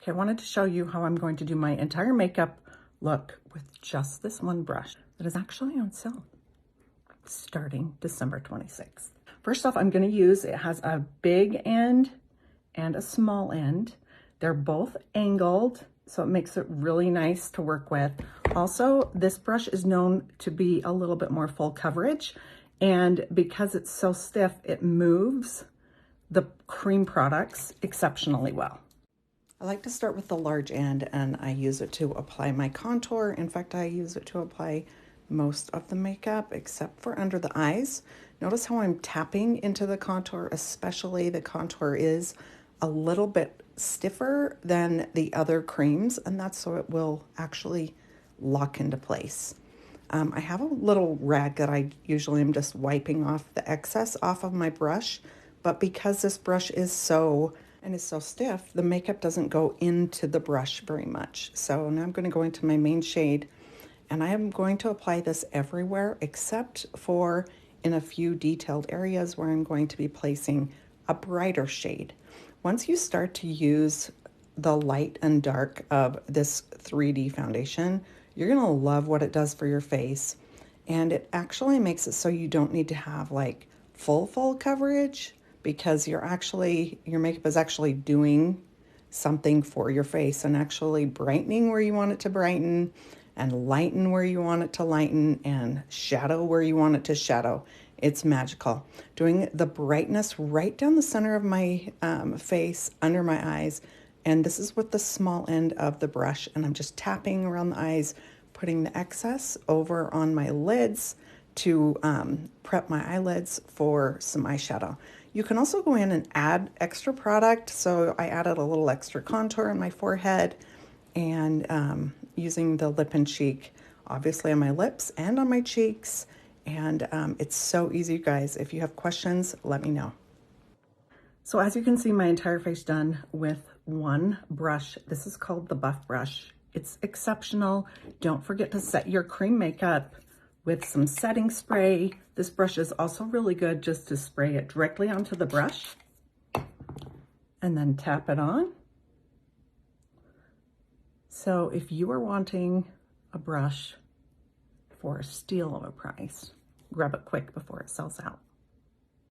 Okay, I wanted to show you how I'm going to do my entire makeup look with just this one brush that is actually on sale starting December 26th. First off, I'm going to use, it has a big end and a small end. They're both angled, so it makes it really nice to work with. Also, this brush is known to be a little bit more full coverage, and because it's so stiff, it moves the cream products exceptionally well. I like to start with the large end, and I use it to apply my contour. In fact, I use it to apply most of the makeup except for under the eyes. Notice how I'm tapping into the contour, especially the contour is a little bit stiffer than the other creams, and that's so it will actually lock into place. I have a little rag that I usually am just wiping off the excess off of my brush, but because this brush is so stiff, the makeup doesn't go into the brush very much. So now I'm going to go into my main shade, and I am going to apply this everywhere except for in a few detailed areas where I'm going to be placing a brighter shade. Once you start to use the light and dark of this 3D foundation, you're going to love what it does for your face. And it actually makes it so you don't need to have like full coverage, because your makeup is actually doing something for your face and actually brightening where you want it to brighten, and lighten where you want it to lighten, and shadow where you want it to shadow. It's magical. Doing the brightness right down the center of my face, under my eyes, and this is with the small end of the brush, and I'm just tapping around the eyes, putting the excess over on my lids to prep my eyelids for some eyeshadow. You can also go in and add extra product. So I added a little extra contour on my forehead, and using the Lip and Cheek, obviously on my lips and on my cheeks. And it's so easy, guys. If you have questions, let me know. So as you can see, my entire face done with one brush. This is called the Buff Brush. It's exceptional. Don't forget to set your cream makeup with some setting spray. This brush is also really good just to spray it directly onto the brush and then tap it on. So if you are wanting a brush for a steal of a price, grab it quick before it sells out.